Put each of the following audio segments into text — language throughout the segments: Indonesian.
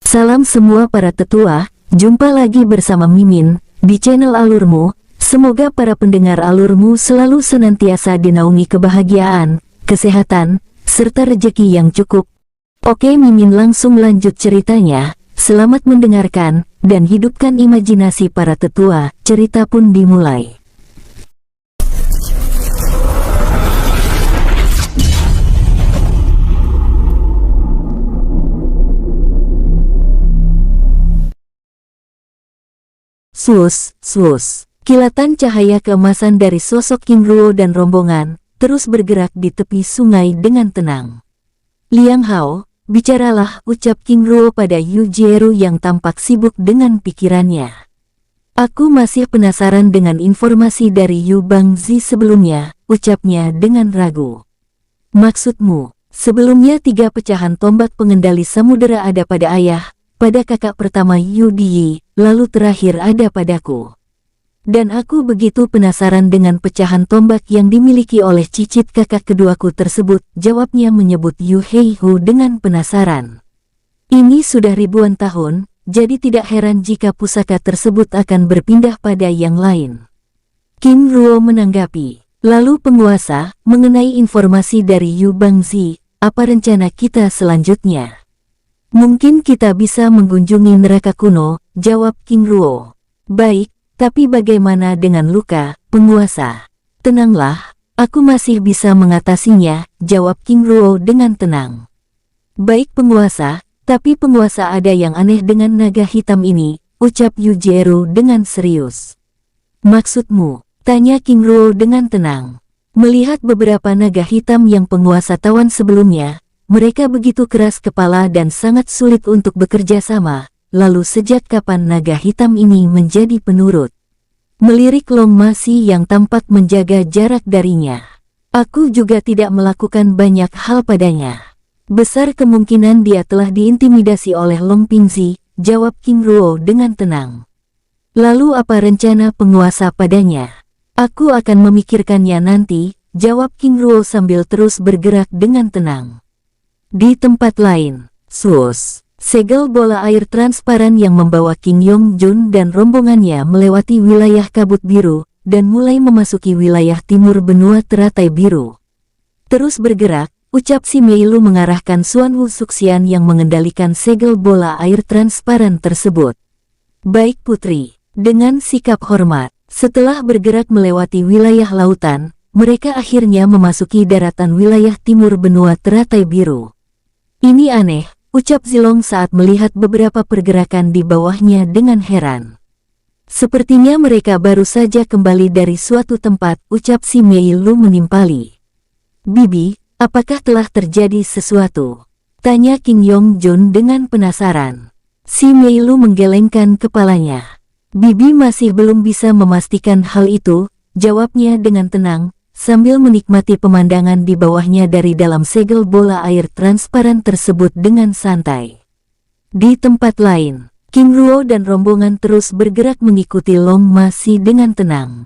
Salam semua para tetua, jumpa lagi bersama Mimin, di channel Alurmu. Semoga para pendengar Alurmu selalu senantiasa dinaungi kebahagiaan, kesehatan, serta rejeki yang cukup. Oke, Mimin langsung lanjut ceritanya. Selamat mendengarkan, dan hidupkan imajinasi para tetua. Cerita pun dimulai. Swus, swus. Kilatan cahaya keemasan dari sosok King Ruo dan rombongan, terus bergerak di tepi sungai dengan tenang. Liang Hao, bicaralah, ucap King Ruo pada Yu Jieru yang tampak sibuk dengan pikirannya. Aku masih penasaran dengan informasi dari Yu Bangzi sebelumnya, ucapnya dengan ragu. Maksudmu, sebelumnya 3 pecahan tombak pengendali samudera ada pada ayah, pada kakak pertama Yu Diyi, lalu terakhir ada padaku. Dan aku begitu penasaran dengan pecahan tombak yang dimiliki oleh cicit kakak keduaku tersebut, jawabnya menyebut Yu Heihu dengan penasaran. Ini sudah ribuan tahun, jadi tidak heran jika pusaka tersebut akan berpindah pada yang lain. King Ruo menanggapi, lalu penguasa, mengenai informasi dari Yu Bangzi, apa rencana kita selanjutnya? Mungkin kita bisa mengunjungi neraka kuno, jawab King Ruo. Baik, tapi bagaimana dengan luka, penguasa? Tenanglah, aku masih bisa mengatasinya, jawab King Ruo dengan tenang. Baik penguasa, tapi penguasa ada yang aneh dengan naga hitam ini, ucap Yu Jieru dengan serius. Maksudmu? Tanya King Ruo dengan tenang. Melihat beberapa naga hitam yang penguasa tawan sebelumnya, mereka begitu keras kepala dan sangat sulit untuk bekerja sama. Lalu sejak kapan naga hitam ini menjadi penurut? Melirik Long Masi yang tampak menjaga jarak darinya. Aku juga tidak melakukan banyak hal padanya. Besar kemungkinan dia telah diintimidasi oleh Long Pingzi, jawab King Ruo dengan tenang. Lalu apa rencana penguasa padanya? Aku akan memikirkannya nanti, jawab King Ruo sambil terus bergerak dengan tenang. Di tempat lain, swus, segel bola air transparan yang membawa King Yongjun dan rombongannya melewati wilayah kabut biru, dan mulai memasuki wilayah timur benua teratai biru. Terus bergerak, ucap si Meilu mengarahkan Xuan Wu Suxian yang mengendalikan segel bola air transparan tersebut. Baik putri, dengan sikap hormat, setelah bergerak melewati wilayah lautan, mereka akhirnya memasuki daratan wilayah timur benua teratai biru. Ini aneh, ucap Zilong saat melihat beberapa pergerakan di bawahnya dengan heran. Sepertinya mereka baru saja kembali dari suatu tempat, ucap si Meilu menimpali. Bibi, apakah telah terjadi sesuatu? Tanya King Yongjun dengan penasaran. Si Meilu menggelengkan kepalanya. Bibi masih belum bisa memastikan hal itu, jawabnya dengan tenang, sambil menikmati pemandangan di bawahnya dari dalam segel bola air transparan tersebut dengan santai. Di tempat lain, King Ruo dan rombongan terus bergerak mengikuti Long Masi dengan tenang.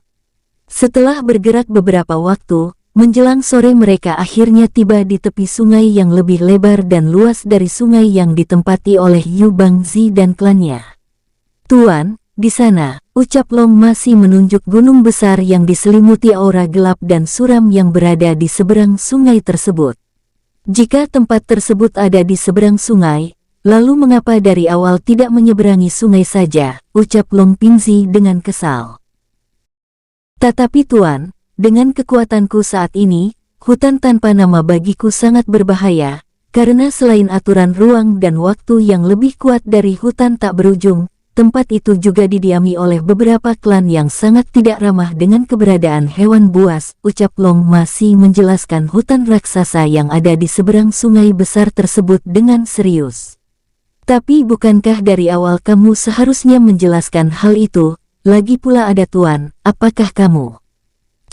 Setelah bergerak beberapa waktu, menjelang sore mereka akhirnya tiba di tepi sungai yang lebih lebar dan luas dari sungai yang ditempati oleh Yu Bangzi dan klannya. Tuan, di sana, ucap Long Masi menunjuk gunung besar yang diselimuti aura gelap dan suram yang berada di seberang sungai tersebut. Jika tempat tersebut ada di seberang sungai, lalu mengapa dari awal tidak menyeberangi sungai saja, ucap Long Pingzi dengan kesal. Tetapi tuan, dengan kekuatanku saat ini, hutan tanpa nama bagiku sangat berbahaya, karena selain aturan ruang dan waktu yang lebih kuat dari hutan tak berujung, tempat itu juga didiami oleh beberapa klan yang sangat tidak ramah dengan keberadaan hewan buas, ucap Long Masi menjelaskan hutan raksasa yang ada di seberang sungai besar tersebut dengan serius. Tapi bukankah dari awal kamu seharusnya menjelaskan hal itu? Lagi pula ada tuan, apakah kamu?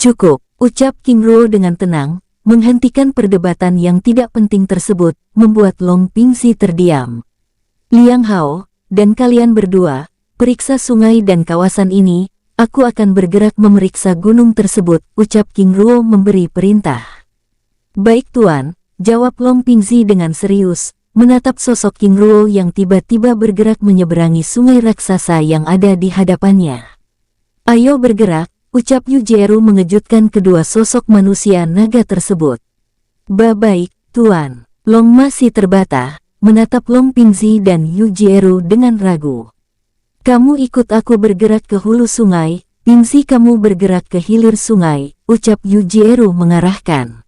Cukup, ucap King Ruo dengan tenang, menghentikan perdebatan yang tidak penting tersebut, membuat Long Pingzi terdiam. Liang Hao, dan kalian berdua, periksa sungai dan kawasan ini, aku akan bergerak memeriksa gunung tersebut, ucap King Ruo memberi perintah. Baik tuan, jawab Long Pingzi dengan serius, menatap sosok King Ruo yang tiba-tiba bergerak menyeberangi sungai raksasa yang ada di hadapannya. "Ayo bergerak," ucap Yu Jieru mengejutkan kedua sosok manusia naga tersebut. "Baik, Tuan." Long masih terbata, menatap Long Pingzi dan Yu Jieru dengan ragu. "Kamu ikut aku bergerak ke hulu sungai, Pingzi kamu bergerak ke hilir sungai," ucap Yu Jieru mengarahkan.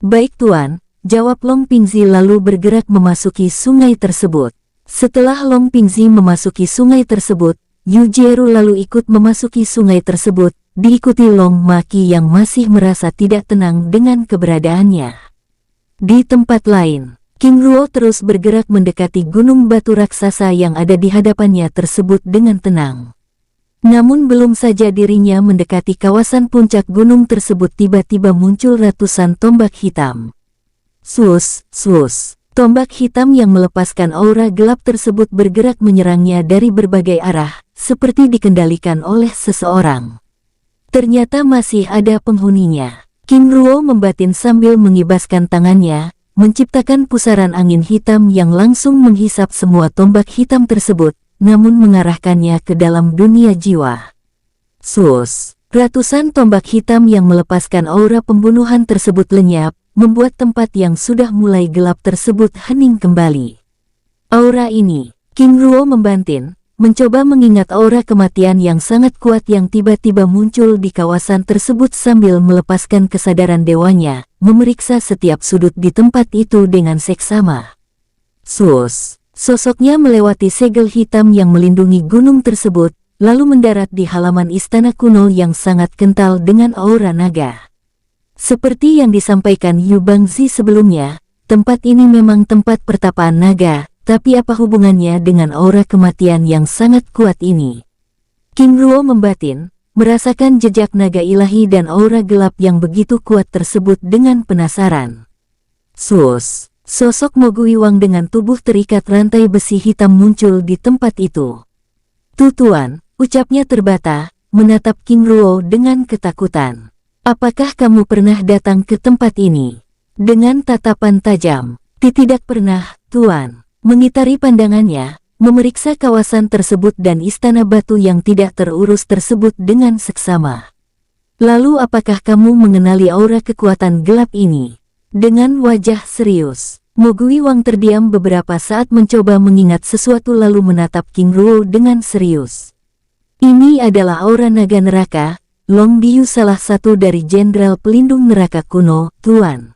"Baik Tuan," jawab Long Pingzi lalu bergerak memasuki sungai tersebut. Setelah Long Pingzi memasuki sungai tersebut, Yu Jieru lalu ikut memasuki sungai tersebut, diikuti Long Maki yang masih merasa tidak tenang dengan keberadaannya. Di tempat lain, King Ruo terus bergerak mendekati gunung batu raksasa yang ada di hadapannya tersebut dengan tenang. Namun belum saja dirinya mendekati kawasan puncak gunung tersebut tiba-tiba muncul ratusan tombak hitam. Swus, swus. Tombak hitam yang melepaskan aura gelap tersebut bergerak menyerangnya dari berbagai arah, seperti dikendalikan oleh seseorang. Ternyata masih ada penghuninya. King Ruo membatin sambil mengibaskan tangannya, menciptakan pusaran angin hitam yang langsung menghisap semua tombak hitam tersebut, namun mengarahkannya ke dalam dunia jiwa. Swus. Ratusan tombak hitam yang melepaskan aura pembunuhan tersebut lenyap, membuat tempat yang sudah mulai gelap tersebut hening kembali. Aura ini, King Ruo membantin, mencoba mengingat aura kematian yang sangat kuat yang tiba-tiba muncul di kawasan tersebut sambil melepaskan kesadaran dewanya, memeriksa setiap sudut di tempat itu dengan seksama. Sus, sosoknya melewati segel hitam yang melindungi gunung tersebut, lalu mendarat di halaman istana kuno yang sangat kental dengan aura naga. Seperti yang disampaikan Yu Bangzi sebelumnya, tempat ini memang tempat pertapaan naga, tapi apa hubungannya dengan aura kematian yang sangat kuat ini? King Ruo membatin, merasakan jejak naga ilahi dan aura gelap yang begitu kuat tersebut dengan penasaran. Sus, sosok Mogui Wang dengan tubuh terikat rantai besi hitam muncul di tempat itu. "Tuan," ucapnya terbata, menatap King Ruo dengan ketakutan. "Apakah kamu pernah datang ke tempat ini?" Dengan tatapan tajam. "Tidak pernah, Tuan." Mengitari pandangannya, memeriksa kawasan tersebut dan istana batu yang tidak terurus tersebut dengan seksama. "Lalu apakah kamu mengenali aura kekuatan gelap ini?" Dengan wajah serius, Mogui Wang terdiam beberapa saat mencoba mengingat sesuatu lalu menatap King Ruo dengan serius. "Ini adalah aura naga neraka, Long Diyu salah satu dari jenderal pelindung neraka kuno, Tuan."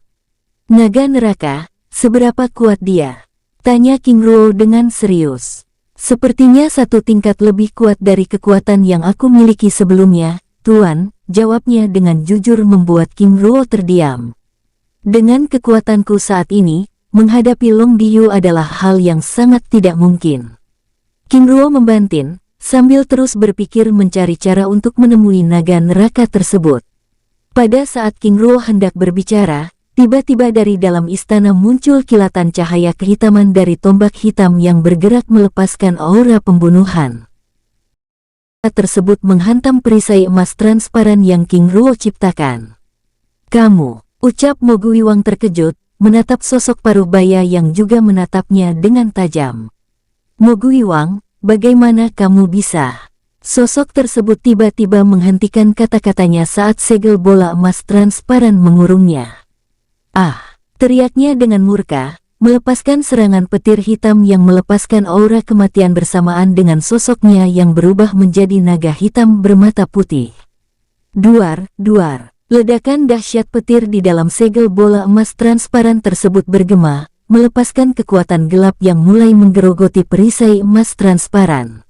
"Naga neraka, seberapa kuat dia?" tanya King Ruo dengan serius. "Sepertinya satu tingkat lebih kuat dari kekuatan yang aku miliki sebelumnya, Tuan," jawabnya dengan jujur membuat King Ruo terdiam. "Dengan kekuatanku saat ini, menghadapi Long Diyu adalah hal yang sangat tidak mungkin." King Ruo membantin, sambil terus berpikir mencari cara untuk menemui naga neraka tersebut. Pada saat King Ruo hendak berbicara, tiba-tiba dari dalam istana muncul kilatan cahaya kehitaman dari tombak hitam yang bergerak melepaskan aura pembunuhan. Tersebut menghantam perisai emas transparan yang King Ruo ciptakan. "Kamu," ucap Mogui Wang terkejut, menatap sosok Parubaya yang juga menatapnya dengan tajam. "Mogui Wang, bagaimana kamu bisa?" Sosok tersebut tiba-tiba menghentikan kata-katanya saat segel bola emas transparan mengurungnya. "Ah!" teriaknya dengan murka, melepaskan serangan petir hitam yang melepaskan aura kematian bersamaan dengan sosoknya yang berubah menjadi naga hitam bermata putih. Duar, duar. Ledakan dahsyat petir di dalam segel bola emas transparan tersebut bergema, melepaskan kekuatan gelap yang mulai menggerogoti perisai emas transparan.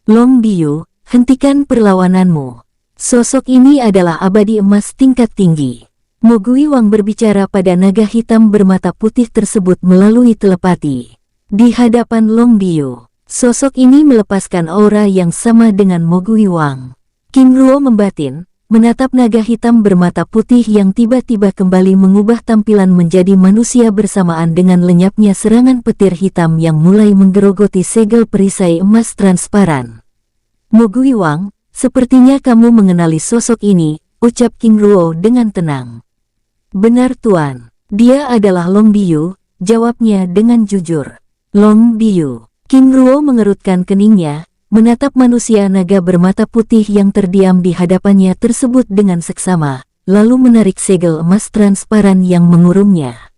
"Long Diyu, hentikan perlawananmu. Sosok ini adalah abadi emas tingkat tinggi." Mogui Wang berbicara pada naga hitam bermata putih tersebut melalui telepati. Di hadapan Long Diyu, sosok ini melepaskan aura yang sama dengan Mogui Wang. King Ruo membatin, menatap naga hitam bermata putih yang tiba-tiba kembali mengubah tampilan menjadi manusia bersamaan dengan lenyapnya serangan petir hitam yang mulai menggerogoti segel perisai emas transparan. "Mogui Wang, sepertinya kamu mengenali sosok ini," ucap King Ruo dengan tenang. "Benar Tuan, dia adalah Long Diyu, jawabnya dengan jujur. Long Biyu. King Ruo mengerutkan keningnya, menatap manusia naga bermata putih yang terdiam di hadapannya tersebut dengan seksama, lalu menarik segel emas transparan yang mengurungnya.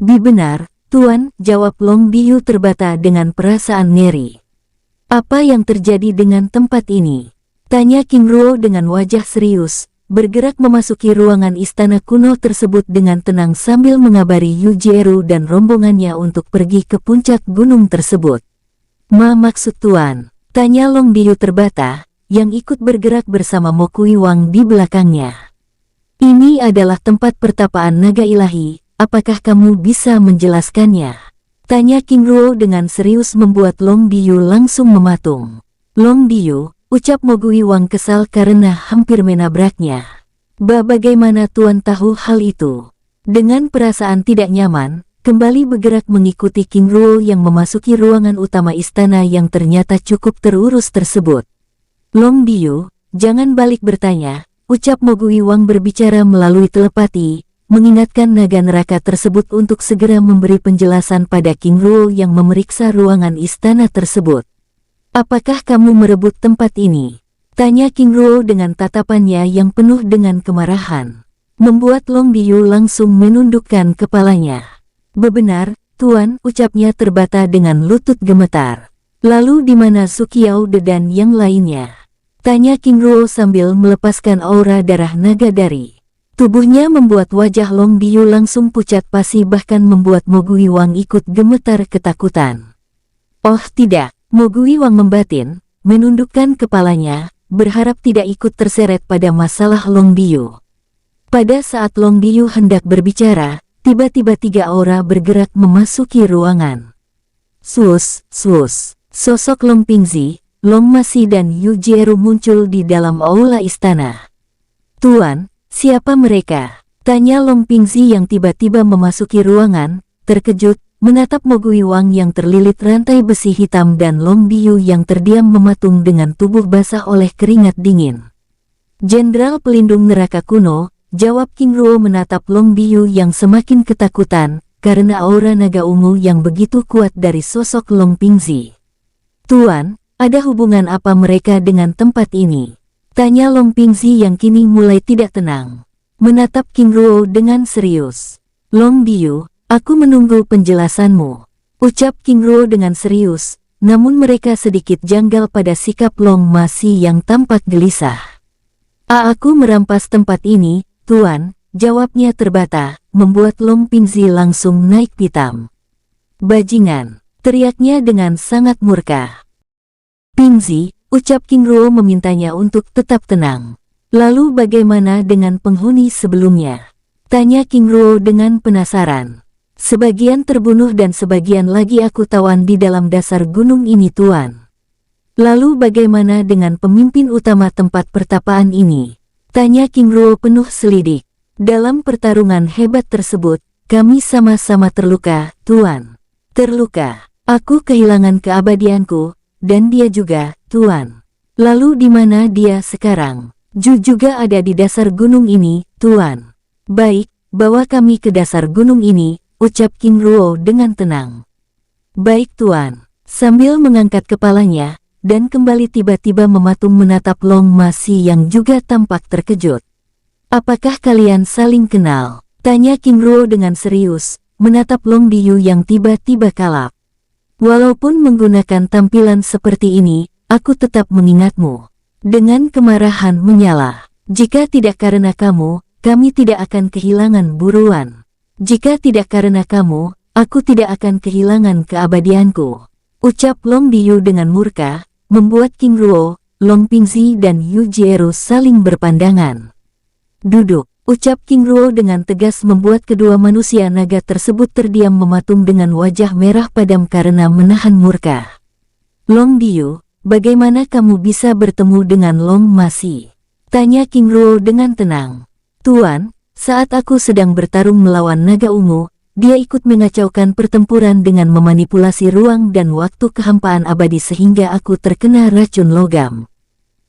Benar, Tuan, jawab Long Biyu terbata dengan perasaan ngeri. Apa yang terjadi dengan tempat ini? Tanya King Ruo dengan wajah serius, bergerak memasuki ruangan istana kuno tersebut dengan tenang sambil mengabari Yu Jieru dan rombongannya untuk pergi ke puncak gunung tersebut. Maksud Tuan? Tanya Long Biyu terbata, yang ikut bergerak bersama Mo Kui Wang di belakangnya. Ini adalah tempat pertapaan naga ilahi, apakah kamu bisa menjelaskannya? Tanya King Ruo dengan serius membuat Long Biyu langsung mematung. Long Biyu, ucap Mo Kui Wang kesal karena hampir menabraknya. Bagaimana Tuan tahu hal itu? Dengan perasaan tidak nyaman, kembali bergerak mengikuti King Ruo yang memasuki ruangan utama istana yang ternyata cukup terurus tersebut. Long Biyu, jangan balik bertanya, ucap Mo Kui Wang berbicara melalui telepati, mengingatkan naga neraka tersebut untuk segera memberi penjelasan pada King Ruo yang memeriksa ruangan istana tersebut. Apakah kamu merebut tempat ini? Tanya King Ruo dengan tatapannya yang penuh dengan kemarahan. Membuat Long Biyu langsung menundukkan kepalanya. Benar, Tuan, ucapnya terbata dengan lutut gemetar. Lalu di mana Su Qiaode dan yang lainnya? Tanya King Ruo sambil melepaskan aura darah naga dari tubuhnya membuat wajah Long Biyu langsung pucat pasi bahkan membuat Mo Kui Wang ikut gemetar ketakutan. Oh tidak, Mo Kui Wang membatin, menundukkan kepalanya, berharap tidak ikut terseret pada masalah Long Biyu. Pada saat Long Biyu hendak berbicara, tiba-tiba 3 aura bergerak memasuki ruangan. Sus, sosok Long Pingzi, Long Masi dan Yu Jieru muncul di dalam aula istana. Tuan, siapa mereka? Tanya Long Pingzi yang tiba-tiba memasuki ruangan, terkejut, menatap Mo Kui Wang yang terlilit rantai besi hitam dan Long Biyu yang terdiam mematung dengan tubuh basah oleh keringat dingin. Jenderal pelindung neraka kuno, jawab King Ruo menatap Long Biyu yang semakin ketakutan, karena aura naga ungu yang begitu kuat dari sosok Long Pingzi. Tuan, ada hubungan apa mereka dengan tempat ini? Tanya Long Pingzi yang kini mulai tidak tenang. Menatap King Ruo dengan serius. Long Biyu, aku menunggu penjelasanmu. Ucap King Ruo dengan serius, namun mereka sedikit janggal pada sikap Long Masi yang tampak gelisah. Aku merampas tempat ini, Tuan, jawabnya terbata, membuat Long Pingzi langsung naik pitam. Bajingan, teriaknya dengan sangat murka. Pingzi, ucap King Ruo memintanya untuk tetap tenang. Lalu bagaimana dengan penghuni sebelumnya? Tanya King Ruo dengan penasaran. Sebagian terbunuh dan sebagian lagi aku tawan di dalam dasar gunung ini Tuan. Lalu bagaimana dengan pemimpin utama tempat pertapaan ini? Tanya King Ruo penuh selidik. Dalam pertarungan hebat tersebut, kami sama-sama terluka, Tuan. Terluka, aku kehilangan keabadianku, dan dia juga, Tuan. Lalu di mana dia sekarang? Ju juga ada di dasar gunung ini, Tuan. Baik, bawa kami ke dasar gunung ini, ucap King Ruo dengan tenang. Baik Tuan. Sambil mengangkat kepalanya, dan kembali tiba-tiba mematung menatap Long Masi yang juga tampak terkejut. Apakah kalian saling kenal? Tanya King Ruo dengan serius, menatap Long Biyu yang tiba-tiba kalap. Walaupun menggunakan tampilan seperti ini, aku tetap mengingatmu. Dengan kemarahan menyala. Jika tidak karena kamu, kami tidak akan kehilangan buruan. Jika tidak karena kamu, aku tidak akan kehilangan keabadianku. Ucap Long Biyu dengan murka, membuat King Ruo, Long Pingzi dan Yu Jieru saling berpandangan. Duduk, ucap King Ruo dengan tegas membuat kedua manusia naga tersebut terdiam mematung dengan wajah merah padam karena menahan murka. Long Biyu, bagaimana kamu bisa bertemu dengan Long Masi? Tanya King Ruo dengan tenang. Tuan, saat aku sedang bertarung melawan naga ungu, dia ikut mengacaukan pertempuran dengan memanipulasi ruang dan waktu kehampaan abadi sehingga aku terkena racun logam.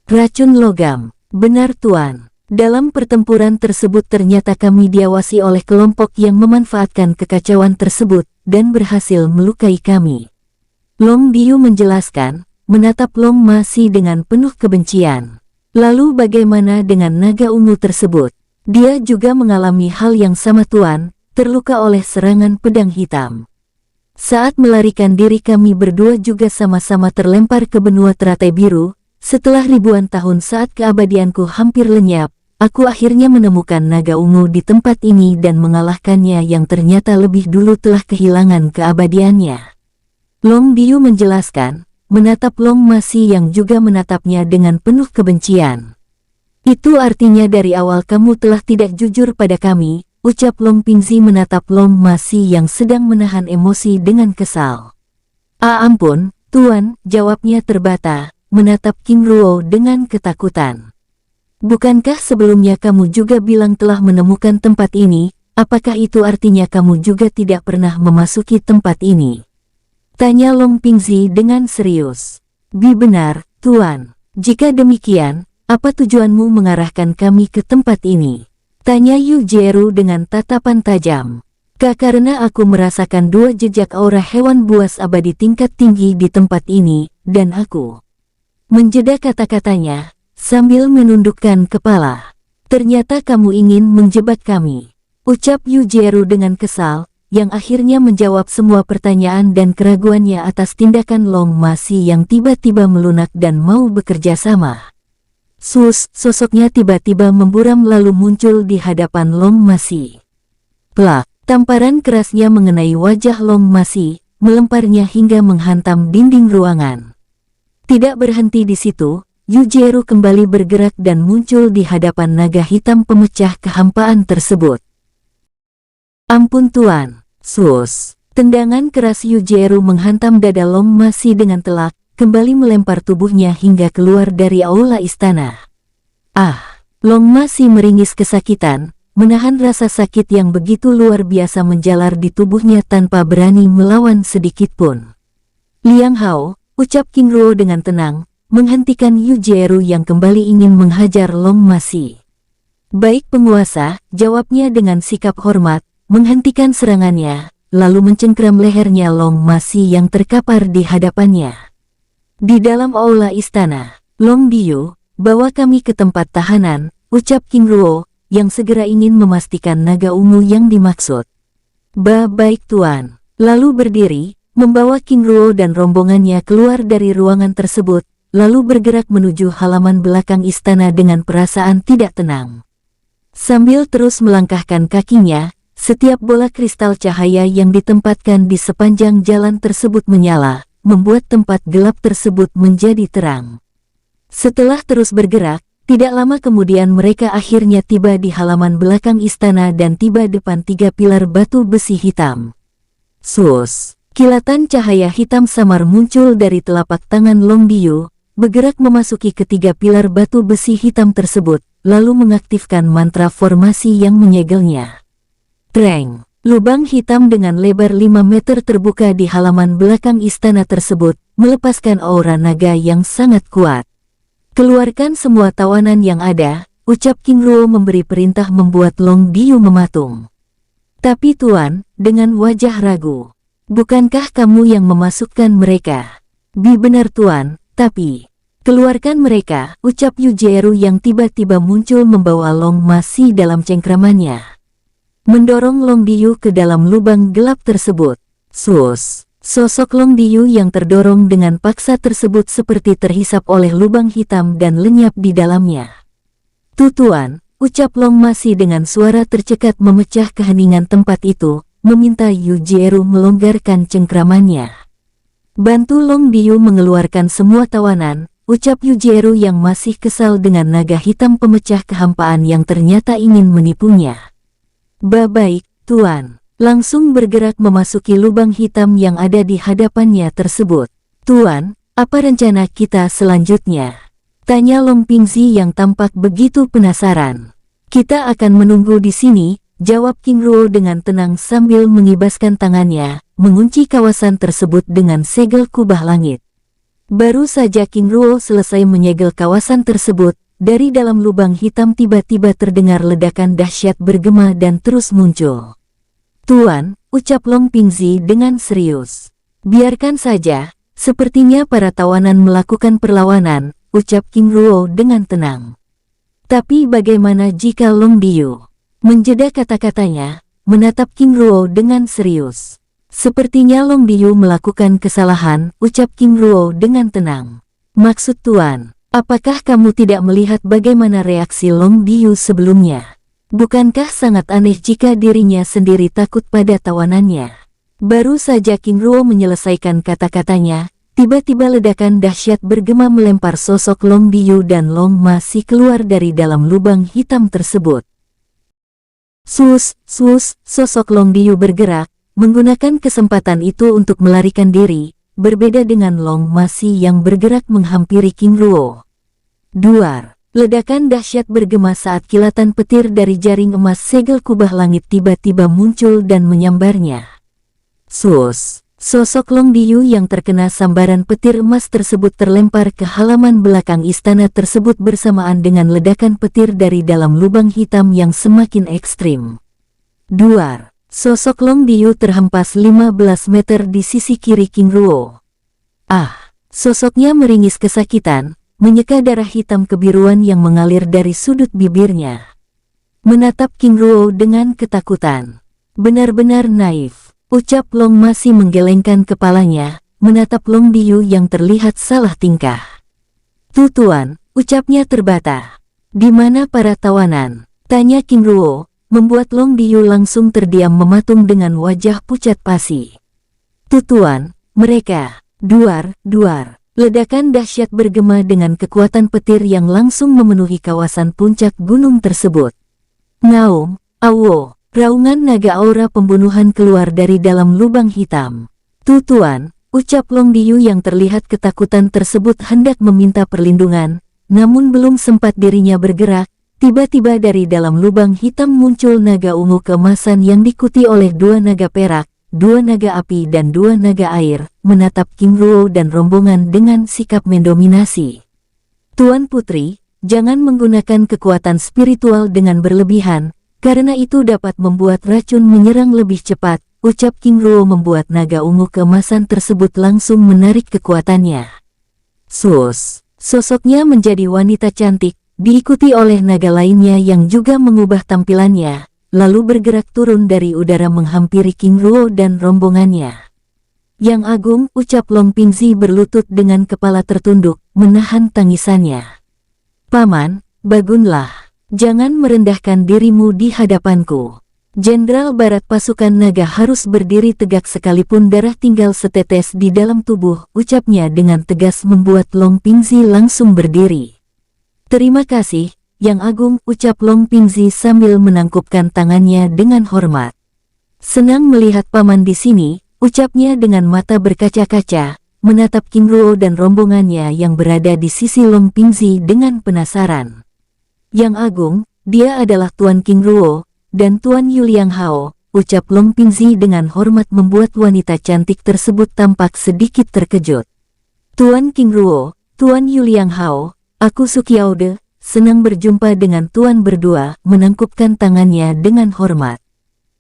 Racun logam, benar Tuan. Dalam pertempuran tersebut ternyata kami diawasi oleh kelompok yang memanfaatkan kekacauan tersebut, dan berhasil melukai kami. Long Diyu menjelaskan, menatap Long Ma Si dengan penuh kebencian. Lalu bagaimana dengan naga ungu tersebut? Dia juga mengalami hal yang sama Tuan, terluka oleh serangan pedang hitam. Saat melarikan diri kami berdua juga sama-sama terlempar ke benua teratai biru. Setelah ribuan tahun saat keabadianku hampir lenyap, aku akhirnya menemukan naga ungu di tempat ini dan mengalahkannya yang ternyata lebih dulu telah kehilangan keabadiannya. Long Diyu menjelaskan, menatap Long Ma Si yang juga menatapnya dengan penuh kebencian. Itu artinya dari awal kamu telah tidak jujur pada kami, ucap Long Pingzi menatap Long Ma Si yang sedang menahan emosi dengan kesal. Ampun, Tuan, jawabnya terbata, menatap King Ruo dengan ketakutan. Bukankah sebelumnya kamu juga bilang telah menemukan tempat ini? Apakah itu artinya kamu juga tidak pernah memasuki tempat ini? Tanya Long Pingzi dengan serius. Benar, Tuan. Jika demikian, apa tujuanmu mengarahkan kami ke tempat ini? Tanya Yu Jieru dengan tatapan tajam. Karena aku merasakan dua jejak aura hewan buas abadi tingkat tinggi di tempat ini, dan aku menjeda kata-katanya, sambil menundukkan kepala. Ternyata kamu ingin menjebak kami, ucap Yu Jieru dengan kesal, yang akhirnya menjawab semua pertanyaan dan keraguannya atas tindakan Long Ma Si yang tiba-tiba melunak dan mau bekerja sama. Sosoknya tiba-tiba memburam lalu muncul di hadapan Long Ma Si. Plak, tamparan kerasnya mengenai wajah Long Ma Si, melemparnya hingga menghantam dinding ruangan. Tidak berhenti di situ, Yu Jieru kembali bergerak dan muncul di hadapan naga hitam pemecah kehampaan tersebut. Ampun Tuan, tendangan keras Yu Jieru menghantam dada Long Ma Si dengan telak, kembali melempar tubuhnya hingga keluar dari aula istana. Long Ma Si meringis kesakitan, menahan rasa sakit yang begitu luar biasa menjalar di tubuhnya tanpa berani melawan sedikitpun. Liang Hao, ucap King Ruo dengan tenang, menghentikan Yu Jieru yang kembali ingin menghajar Long Ma Si. Baik penguasa, jawabnya dengan sikap hormat, menghentikan serangannya, lalu mencengkram lehernya Long Ma Si yang terkapar di hadapannya. Di dalam aula istana, Long Diyu, bawa kami ke tempat tahanan, ucap King Ruo, yang segera ingin memastikan naga ungu yang dimaksud. Baik Tuan. Lalu berdiri, membawa King Ruo dan rombongannya keluar dari ruangan tersebut, lalu bergerak menuju halaman belakang istana dengan perasaan tidak tenang. Sambil terus melangkahkan kakinya, setiap bola kristal cahaya yang ditempatkan di sepanjang jalan tersebut menyala, membuat tempat gelap tersebut menjadi terang. Setelah terus bergerak, tidak lama kemudian mereka akhirnya tiba di halaman belakang istana dan tiba depan 3 pilar batu besi hitam. Kilatan cahaya hitam samar muncul dari telapak tangan Long Diyu, bergerak memasuki ketiga pilar batu besi hitam tersebut, lalu mengaktifkan mantra formasi yang menyegelnya. Treng! Lubang hitam dengan lebar 5 meter terbuka di halaman belakang istana tersebut, melepaskan aura naga yang sangat kuat. Keluarkan semua tawanan yang ada, ucap King Ruo memberi perintah membuat Long Diyu mematung. Tapi Tuan, dengan wajah ragu, bukankah kamu yang memasukkan mereka? Benar Tuan, tapi keluarkan mereka, ucap Yu Jieru yang tiba-tiba muncul membawa Long Ma Si dalam cengkramannya. Mendorong Long Diyu ke dalam lubang gelap tersebut. Sosok Long Diyu yang terdorong dengan paksa tersebut seperti terhisap oleh lubang hitam dan lenyap di dalamnya. Tuan, ucap Long Ma Si dengan suara tercekat memecah keheningan tempat itu, meminta Yu Jieru melonggarkan cengkramannya. Bantu Long Diyu mengeluarkan semua tawanan, ucap Yu Jieru yang masih kesal dengan naga hitam pemecah kehampaan yang ternyata ingin menipunya. Baik, Tuan. Langsung bergerak memasuki lubang hitam yang ada di hadapannya tersebut. Tuan, apa rencana kita selanjutnya? Tanya Long Pingzi yang tampak begitu penasaran. Kita akan menunggu di sini, jawab King Ruo dengan tenang sambil mengibaskan tangannya, mengunci kawasan tersebut dengan segel kubah langit. Baru saja King Ruo selesai menyegel kawasan tersebut, dari dalam lubang hitam tiba-tiba terdengar ledakan dahsyat bergema dan terus muncul. Tuan, ucap Long Pingzi dengan serius. Biarkan saja, sepertinya para tawanan melakukan perlawanan, ucap King Ruo dengan tenang. Tapi bagaimana jika Long Diyu? Menjeda kata-katanya, menatap King Ruo dengan serius. Sepertinya Long Diyu melakukan kesalahan, ucap King Ruo dengan tenang. Maksud Tuan, apakah kamu tidak melihat bagaimana reaksi Long Diyu sebelumnya? Bukankah sangat aneh jika dirinya sendiri takut pada tawanannya? Baru saja King Ruo menyelesaikan kata-katanya, tiba-tiba ledakan dahsyat bergema melempar sosok Long Diyu dan Long masih keluar dari dalam lubang hitam tersebut. Sus, sosok Long Diyu bergerak, menggunakan kesempatan itu untuk melarikan diri, berbeda dengan Long masih yang bergerak menghampiri King Ruo. Duar. Ledakan dahsyat bergema saat kilatan petir dari jaring emas segel kubah langit tiba-tiba muncul dan menyambarnya. Sus! Sosok Long Diyu yang terkena sambaran petir emas tersebut terlempar ke halaman belakang istana tersebut bersamaan dengan ledakan petir dari dalam lubang hitam yang semakin ekstrim. Duar! Sosok Long Diyu terhempas 15 meter di sisi kiri King Ruo. Sosoknya meringis kesakitan, menyeka darah hitam kebiruan yang mengalir dari sudut bibirnya. Menatap King Ruo dengan ketakutan. Benar-benar naif, ucap Long masih menggelengkan kepalanya, menatap Long Diyu yang terlihat salah tingkah. Tuan, ucapnya terbata. Di mana para tawanan? Tanya King Ruo, membuat Long Diyu langsung terdiam mematung dengan wajah pucat pasi. Tuan, mereka, duar. Ledakan dahsyat bergema dengan kekuatan petir yang langsung memenuhi kawasan puncak gunung tersebut. Ngaum, awo, raungan naga aura pembunuhan keluar dari dalam lubang hitam. Tuan, ucap Long Diyu yang terlihat ketakutan tersebut hendak meminta perlindungan, namun belum sempat dirinya bergerak, tiba-tiba dari dalam lubang hitam muncul naga ungu keemasan yang diikuti oleh 2 naga perak, 2 naga api dan 2 naga air, menatap King Ruo dan rombongan dengan sikap mendominasi. Tuan Putri, jangan menggunakan kekuatan spiritual dengan berlebihan, karena itu dapat membuat racun menyerang lebih cepat, ucap King Ruo membuat naga ungu keemasan tersebut langsung menarik kekuatannya. Sosoknya menjadi wanita cantik, diikuti oleh naga lainnya yang juga mengubah tampilannya, lalu bergerak turun dari udara menghampiri King Ruo dan rombongannya. Yang Agung, ucap Long Pingzi berlutut dengan kepala tertunduk, menahan tangisannya. Paman, bangunlah. Jangan merendahkan dirimu di hadapanku. Jenderal Barat pasukan naga harus berdiri tegak sekalipun darah tinggal setetes di dalam tubuh, ucapnya dengan tegas membuat Long Pingzi langsung berdiri. Terima kasih, Yang Agung, ucap Long Pingzi sambil menangkupkan tangannya dengan hormat. Senang melihat paman di sini, ucapnya dengan mata berkaca-kaca, menatap King Ruo dan rombongannya yang berada di sisi Long Pingzi dengan penasaran. Yang Agung, dia adalah Tuan King Ruo, dan Tuan Yu Liang Hao, ucap Long Pingzi dengan hormat membuat wanita cantik tersebut tampak sedikit terkejut. Tuan King Ruo, Tuan Yu Liang Hao, aku Sukiao De, senang berjumpa dengan Tuan berdua, menangkupkan tangannya dengan hormat.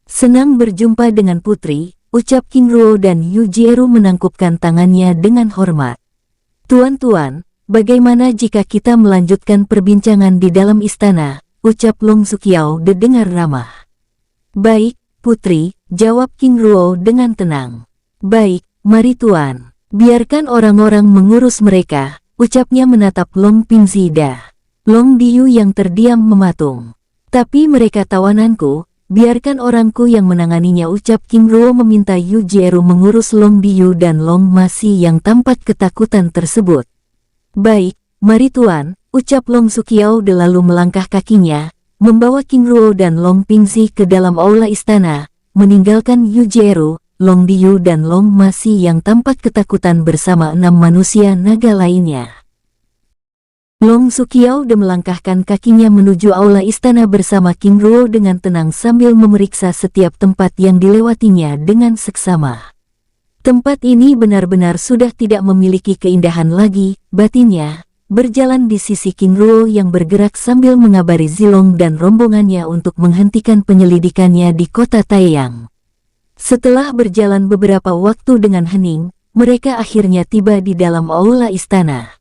Senang berjumpa dengan Putri, ucap King Ruo dan Yu Jieru menangkupkan tangannya dengan hormat. Tuan-tuan, bagaimana jika kita melanjutkan perbincangan di dalam istana, ucap Long Sukiao De dengar ramah. Baik, Putri, jawab King Ruo dengan tenang. Baik, mari Tuan, biarkan orang-orang mengurus mereka, ucapnya menatap Long Pingzi dah. Long Diyu yang terdiam mematung. Tapi mereka tawananku, biarkan orangku yang menanganinya, ucap King Ruo meminta Yu Jieru mengurus Long Diyu dan Long Masi yang tampak ketakutan tersebut. Baik, mari Tuan, ucap Long Sukiao De lalu melangkah kakinya, membawa King Ruo dan Long Pingzi ke dalam aula istana, meninggalkan Yu Jieru, Long Diyu dan Long Masi yang tampak ketakutan bersama 6 manusia naga lainnya. Long Sukiao De melangkahkan kakinya menuju aula istana bersama King Ruo dengan tenang sambil memeriksa setiap tempat yang dilewatinya dengan seksama. Tempat ini benar-benar sudah tidak memiliki keindahan lagi, batinnya, berjalan di sisi King Ruo yang bergerak sambil mengabari Zilong dan rombongannya untuk menghentikan penyelidikannya di kota Taeyang. Setelah berjalan beberapa waktu dengan hening, mereka akhirnya tiba di dalam aula istana.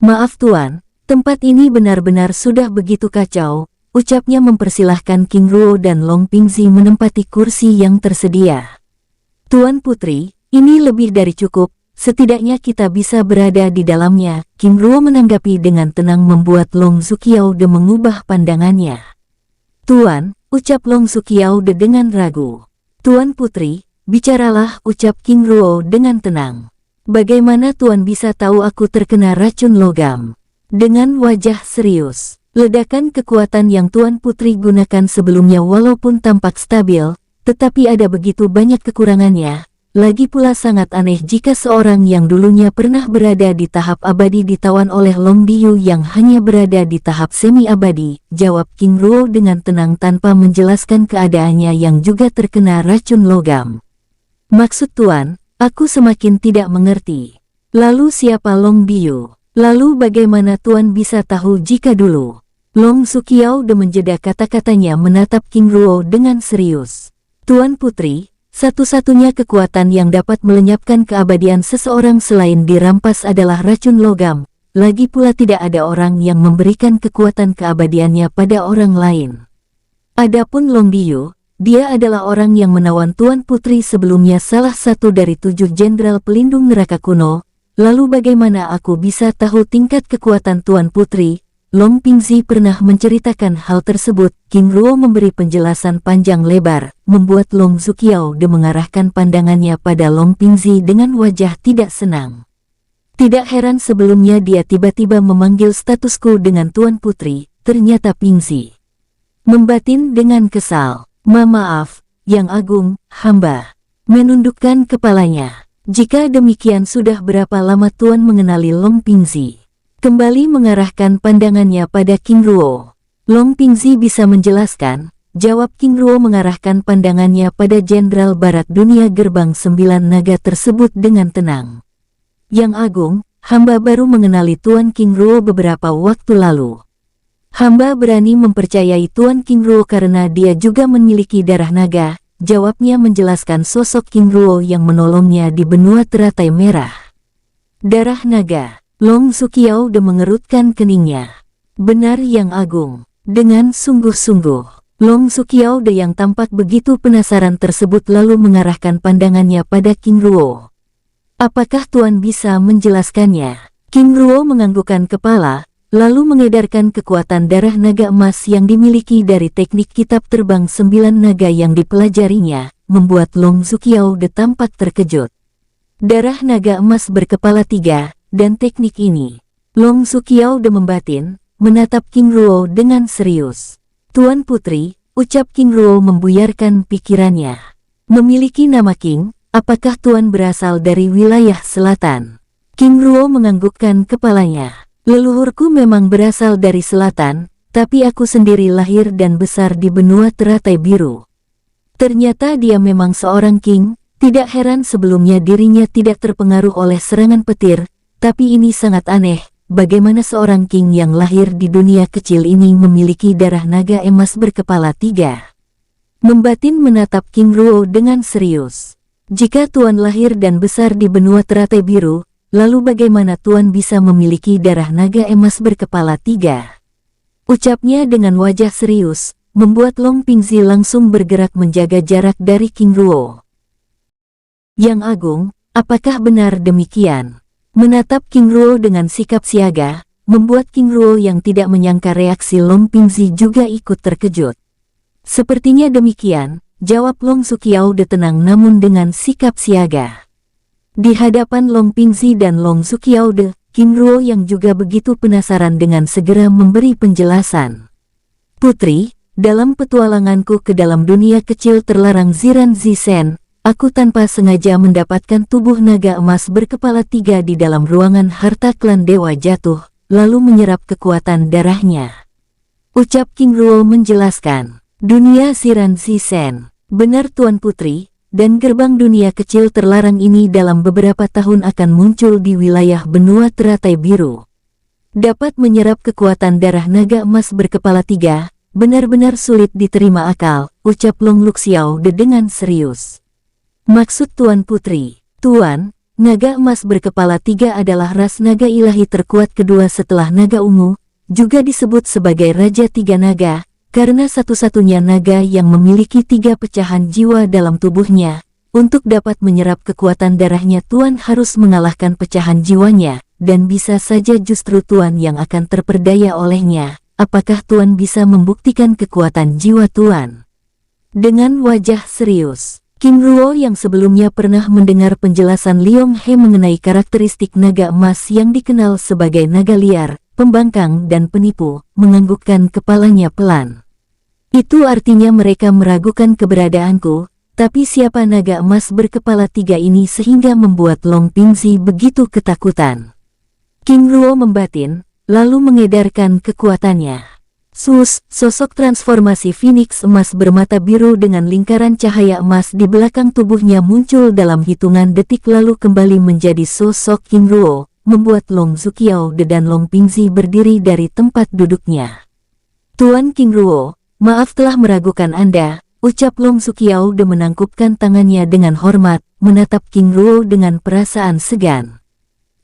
Maaf Tuan, tempat ini benar-benar sudah begitu kacau, ucapnya mempersilahkan King Ruo dan Long Pingzi menempati kursi yang tersedia. Tuan Putri, ini lebih dari cukup, setidaknya kita bisa berada di dalamnya, King Ruo menanggapi dengan tenang membuat Long Zuqiaode mengubah pandangannya. Tuan, ucap Long Zuqiaode dengan ragu. Tuan Putri, bicaralah, ucap King Ruo dengan tenang. Bagaimana Tuan bisa tahu aku terkena racun logam? Dengan wajah serius, ledakan kekuatan yang Tuan Putri gunakan sebelumnya walaupun tampak stabil, tetapi ada begitu banyak kekurangannya. Lagi pula sangat aneh jika seorang yang dulunya pernah berada di tahap abadi ditawan oleh Long Biyu yang hanya berada di tahap semi-abadi, jawab King Ruo dengan tenang tanpa menjelaskan keadaannya yang juga terkena racun logam. Maksud Tuan, aku semakin tidak mengerti. Lalu siapa Long Biyu? Lalu bagaimana Tuan bisa tahu jika dulu? Long Zuqiaode menjeda kata-katanya menatap King Ruo dengan serius. Tuan Putri, satu-satunya kekuatan yang dapat melenyapkan keabadian seseorang selain dirampas adalah racun logam. Lagi pula tidak ada orang yang memberikan kekuatan keabadiannya pada orang lain. Adapun Long Biyu, dia adalah orang yang menawan Tuan Putri sebelumnya, salah satu dari 7 jenderal pelindung neraka kuno. Lalu bagaimana aku bisa tahu tingkat kekuatan Tuan Putri? Long Pingzi pernah menceritakan hal tersebut. King Ruo memberi penjelasan panjang lebar, membuat Long Zuqiaode mengarahkan pandangannya pada Long Pingzi dengan wajah tidak senang. Tidak heran sebelumnya dia tiba-tiba memanggil statusku dengan Tuan Putri, ternyata Pingzi membatin dengan kesal. Maaf, Yang Agung, hamba menundukkan kepalanya. Jika demikian sudah berapa lama Tuan mengenali Long Pingzi? Kembali mengarahkan pandangannya pada King Ruo. Long Pingzi bisa menjelaskan, jawab King Ruo mengarahkan pandangannya pada Jenderal Barat Dunia Gerbang 9 Naga tersebut dengan tenang. Yang Agung, hamba baru mengenali Tuan King Ruo beberapa waktu lalu. Hamba berani mempercayai Tuan King Ruo karena dia juga memiliki darah naga, jawabnya menjelaskan sosok King Ruo yang menolongnya di benua teratai merah. Darah naga. Long Zuqiaode mengerutkan keningnya. Benar Yang Agung. Dengan sungguh-sungguh, Long Zuqiaode yang tampak begitu penasaran tersebut lalu mengarahkan pandangannya pada King Ruo. Apakah Tuan bisa menjelaskannya? King Ruo menganggukkan kepala, lalu mengedarkan kekuatan darah naga emas yang dimiliki dari teknik kitab terbang 9 naga yang dipelajarinya, membuat Long Zuqiaode tampak terkejut. Darah naga emas berkepala 3, dan teknik ini. Long Zuqiaode membatin, menatap King Ruo dengan serius. Tuan Putri, ucap King Ruo membuyarkan pikirannya. Memiliki nama King, apakah Tuan berasal dari wilayah selatan? King Ruo menganggukkan kepalanya. Leluhurku memang berasal dari selatan, tapi aku sendiri lahir dan besar di benua teratai biru. Ternyata dia memang seorang King, tidak heran sebelumnya dirinya tidak terpengaruh oleh serangan petir. Tapi ini sangat aneh, bagaimana seorang King yang lahir di dunia kecil ini memiliki darah naga emas berkepala 3. Membatin menatap King Ruo dengan serius. Jika Tuan lahir dan besar di benua teratai biru, lalu bagaimana Tuan bisa memiliki darah naga emas berkepala 3? Ucapnya dengan wajah serius, membuat Long Pingzi langsung bergerak menjaga jarak dari King Ruo. Yang Agung, apakah benar demikian? Menatap King Ruo dengan sikap siaga, membuat King Ruo yang tidak menyangka reaksi Long Pingzi juga ikut terkejut. Sepertinya demikian, jawab Long Zuqiaode tenang namun dengan sikap siaga. Di hadapan Long Pingzi dan Long Zuqiaode, King Ruo yang juga begitu penasaran dengan segera memberi penjelasan. Putri, dalam petualanganku ke dalam dunia kecil terlarang Ziran Zisen, aku tanpa sengaja mendapatkan tubuh naga emas berkepala 3 di dalam ruangan harta klan Dewa Jatuh, lalu menyerap kekuatan darahnya. Ucap King Ruo menjelaskan, dunia Ziran Zisen, benar Tuan Putri, dan gerbang dunia kecil terlarang ini dalam beberapa tahun akan muncul di wilayah benua teratai biru. Dapat menyerap kekuatan darah naga emas berkepala 3, benar-benar sulit diterima akal, ucap Long Zuqiaode dengan serius. Maksud Tuan Putri. Tuan, naga emas berkepala 3 adalah ras naga ilahi terkuat kedua setelah naga ungu, juga disebut sebagai Raja 3 Naga, karena satu-satunya naga yang memiliki 3 pecahan jiwa dalam tubuhnya. Untuk dapat menyerap kekuatan darahnya Tuan harus mengalahkan pecahan jiwanya, dan bisa saja justru Tuan yang akan terperdaya olehnya. Apakah Tuan bisa membuktikan kekuatan jiwa Tuan? Dengan wajah serius, King Ruo yang sebelumnya pernah mendengar penjelasan Liong He mengenai karakteristik naga emas yang dikenal sebagai naga liar, pembangkang dan penipu, menganggukkan kepalanya pelan. Itu artinya mereka meragukan keberadaanku. Tapi siapa naga emas berkepala 3 ini sehingga membuat Long Pingzi begitu ketakutan? King Ruo membatin, lalu mengedarkan kekuatannya. Sosok transformasi Phoenix emas bermata biru dengan lingkaran cahaya emas di belakang tubuhnya muncul dalam hitungan detik lalu kembali menjadi sosok King Ruo, membuat Long Zuqiaode dan Long Pingzi berdiri dari tempat duduknya. Tuan King Ruo, maaf telah meragukan Anda. Ucap Long Zuqiaode menangkupkan tangannya dengan hormat, menatap King Ruo dengan perasaan segan.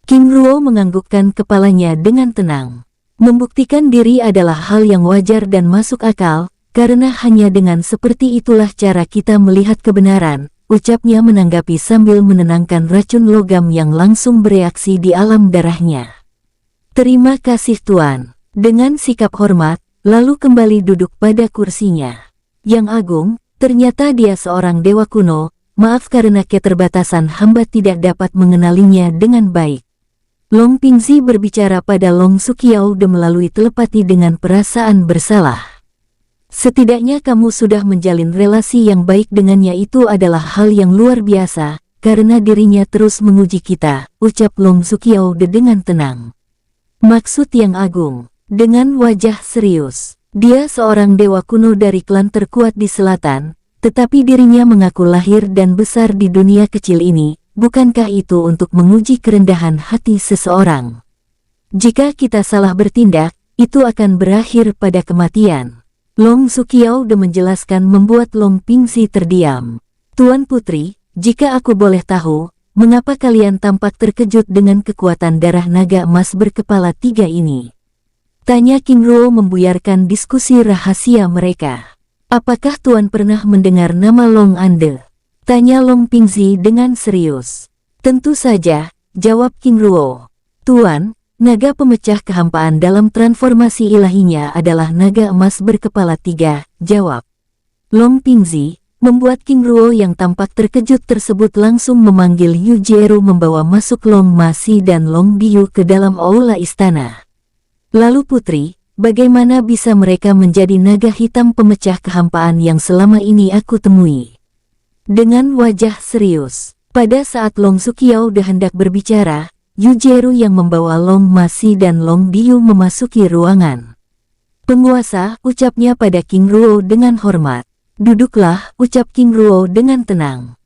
King Ruo menganggukkan kepalanya dengan tenang. Membuktikan diri adalah hal yang wajar dan masuk akal, karena hanya dengan seperti itulah cara kita melihat kebenaran, ucapnya menanggapi sambil menenangkan racun logam yang langsung bereaksi di alam darahnya. Terima kasih Tuan. Dengan sikap hormat, lalu kembali duduk pada kursinya. Yang Agung, ternyata dia seorang dewa kuno, maaf karena keterbatasan hamba tidak dapat mengenalinya dengan baik. Long Pingzi berbicara pada Long Zuqiaode melalui telepati dengan perasaan bersalah. Setidaknya kamu sudah menjalin relasi yang baik dengannya itu adalah hal yang luar biasa, karena dirinya terus menguji kita, ucap Long Zuqiaode dengan tenang. Maksud Yang Agung, dengan wajah serius. Dia seorang dewa kuno dari klan terkuat di selatan, tetapi dirinya mengaku lahir dan besar di dunia kecil ini. Bukankah itu untuk menguji kerendahan hati seseorang? Jika kita salah bertindak, itu akan berakhir pada kematian. Long Zuqiaode menjelaskan membuat Long Pingzi terdiam. Tuan Putri, jika aku boleh tahu, mengapa kalian tampak terkejut dengan kekuatan darah naga emas berkepala 3 ini? Tanya King Ruo membuyarkan diskusi rahasia mereka. Apakah Tuan pernah mendengar nama Long Ande? Tanya Long Pingzi dengan serius. Tentu saja, jawab King Ruo. Tuan, naga pemecah kehampaan dalam transformasi ilahinya adalah naga emas berkepala 3, jawab Long Pingzi, membuat King Ruo yang tampak terkejut tersebut langsung memanggil Yu Jieru membawa masuk Long Masi dan Long Biu ke dalam aula istana. Lalu Putri, bagaimana bisa mereka menjadi naga hitam pemecah kehampaan yang selama ini aku temui? Dengan wajah serius, pada saat Long Zuqiaode hendak berbicara, Yu Jieru yang membawa Long Masi dan Long Biu memasuki ruangan. Penguasa, ucapnya pada King Ruo dengan hormat. Duduklah, ucap King Ruo dengan tenang.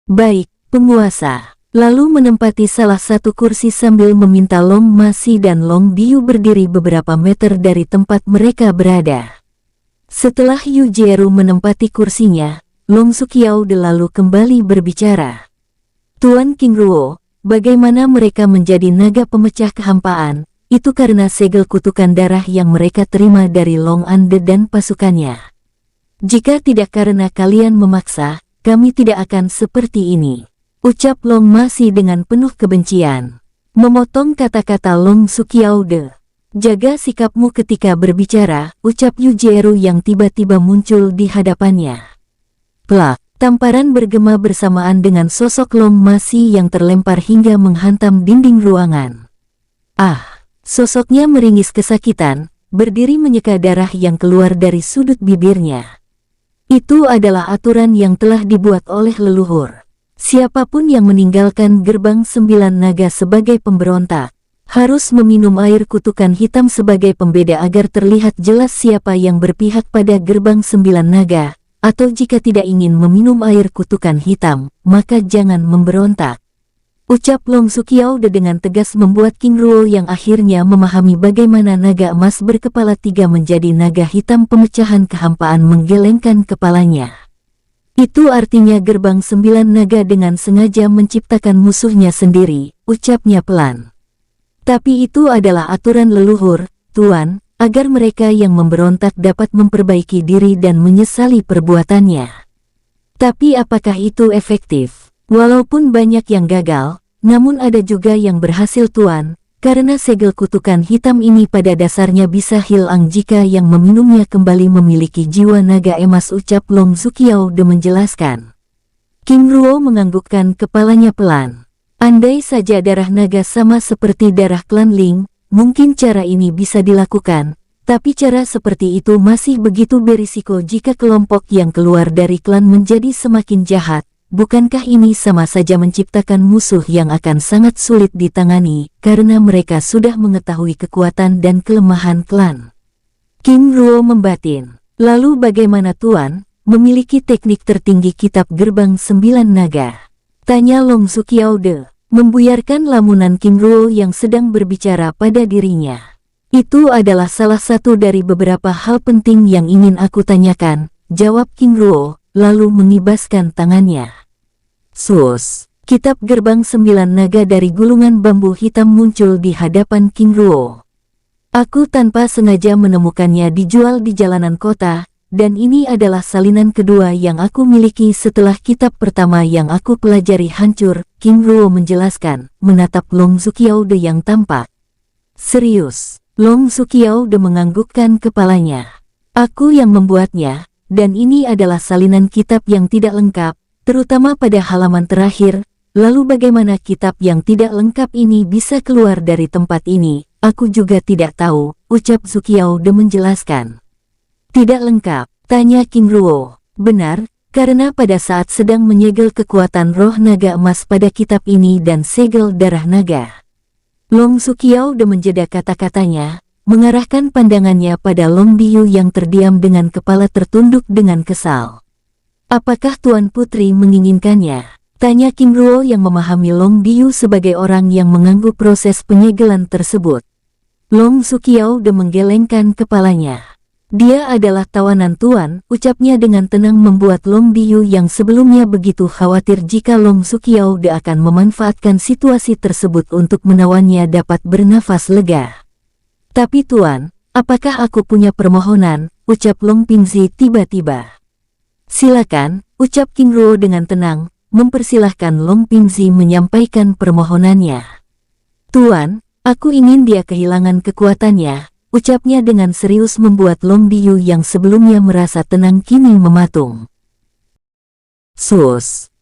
Baik, penguasa. Lalu menempati salah satu kursi sambil meminta Long Masi dan Long Biu berdiri beberapa meter dari tempat mereka berada. Setelah Yu Jieru menempati kursinya, Long Zuqiaode lalu kembali berbicara. Tuan King Ruo, bagaimana mereka menjadi naga pemecah kehampaan? Itu karena segel kutukan darah yang mereka terima dari Long Ande dan pasukannya. Jika tidak karena kalian memaksa, kami tidak akan seperti ini. Ucap Long Masi dengan penuh kebencian. Memotong kata-kata Long Zuqiaode. Jaga sikapmu ketika berbicara, ucap Yu Jieru yang tiba-tiba muncul di hadapannya. Plak, tamparan bergema bersamaan dengan sosok Long Masi yang terlempar hingga menghantam dinding ruangan. Ah, sosoknya meringis kesakitan, berdiri menyeka darah yang keluar dari sudut bibirnya. Itu adalah aturan yang telah dibuat oleh leluhur. Siapapun yang meninggalkan gerbang 9 naga sebagai pemberontak, harus meminum air kutukan hitam sebagai pembeda agar terlihat jelas siapa yang berpihak pada gerbang 9 naga, atau jika tidak ingin meminum air kutukan hitam, maka jangan memberontak. Ucap Long Zuqiaode dengan tegas membuat King Ruo yang akhirnya memahami bagaimana naga emas berkepala 3 menjadi naga hitam pemecahan kehampaan menggelengkan kepalanya. Itu artinya gerbang 9 naga dengan sengaja menciptakan musuhnya sendiri, ucapnya pelan. Tapi itu adalah aturan leluhur, Tuan, agar mereka yang memberontak dapat memperbaiki diri dan menyesali perbuatannya. Tapi apakah itu efektif? Walaupun banyak yang gagal, namun ada juga yang berhasil, Tuan, karena segel kutukan hitam ini pada dasarnya bisa hilang jika yang meminumnya kembali memiliki jiwa naga emas, ucap Long Zuqiao De menjelaskan. King Ruo menganggukkan kepalanya pelan. Andai saja darah naga sama seperti darah klan Ling, mungkin cara ini bisa dilakukan, tapi cara seperti itu masih begitu berisiko jika kelompok yang keluar dari klan menjadi semakin jahat. Bukankah ini sama saja menciptakan musuh yang akan sangat sulit ditangani, karena mereka sudah mengetahui kekuatan dan kelemahan klan? King Ruo membatin. Lalu bagaimana, Tuan, memiliki teknik tertinggi kitab gerbang 9 naga? Tanya Long Zuqiao De, membuyarkan lamunan King Ruo yang sedang berbicara pada dirinya. Itu adalah salah satu dari beberapa hal penting yang ingin aku tanyakan, jawab King Ruo, lalu mengibaskan tangannya. Sus, kitab gerbang 9 naga dari gulungan bambu hitam muncul di hadapan King Ruo. Aku tanpa sengaja menemukannya dijual di jalanan kota, dan ini adalah salinan kedua yang aku miliki setelah kitab pertama yang aku pelajari hancur, King Ruo menjelaskan, menatap Long Zuqiao De yang tampak serius. Long Zuqiao De menganggukkan kepalanya. Aku yang membuatnya, dan ini adalah salinan kitab yang tidak lengkap, terutama pada halaman terakhir. Lalu bagaimana kitab yang tidak lengkap ini bisa keluar dari tempat ini? Aku juga tidak tahu, ucap Zuqiao De menjelaskan. Tidak lengkap, tanya King Ruo. Benar, karena pada saat sedang menyegel kekuatan roh naga emas pada kitab ini dan segel darah naga. Long Zuqiao De menjeda kata-katanya, mengarahkan pandangannya pada Long Biyu yang terdiam dengan kepala tertunduk dengan kesal. Apakah Tuan Putri menginginkannya? Tanya King Ruo yang memahami Long Biyu sebagai orang yang mengganggu proses penyegelan tersebut. Long Zuqiao De menggelengkan kepalanya. Dia adalah tawanan, Tuan, ucapnya dengan tenang, membuat Long Biyu yang sebelumnya begitu khawatir jika Long Zuqiao De akan memanfaatkan situasi tersebut untuk menawannya dapat bernafas lega. Tapi Tuan, apakah aku punya permohonan? Ucap Long Pingzi tiba-tiba. Silakan, ucap King Ruo dengan tenang, mempersilahkan Long Pingzi menyampaikan permohonannya. Tuan, aku ingin dia kehilangan kekuatannya, ucapnya dengan serius, membuat Long Biyu yang sebelumnya merasa tenang kini mematung.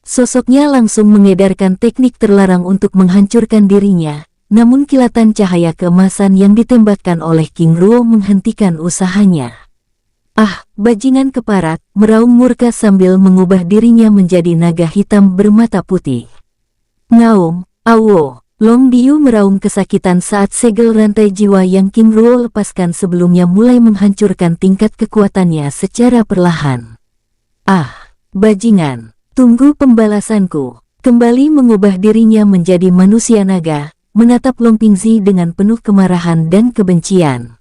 Sosoknya langsung mengedarkan teknik terlarang untuk menghancurkan dirinya, namun kilatan cahaya keemasan yang ditembakkan oleh King Ruo menghentikan usahanya. Ah, bajingan keparat, meraung murka sambil mengubah dirinya menjadi naga hitam bermata putih. Ngaum, awo, Long Biyu meraung kesakitan saat segel rantai jiwa yang King Ruo lepaskan sebelumnya mulai menghancurkan tingkat kekuatannya secara perlahan. Ah, bajingan, tunggu pembalasanku. Kembali mengubah dirinya menjadi manusia naga, menatap Long Pingzi dengan penuh kemarahan dan kebencian.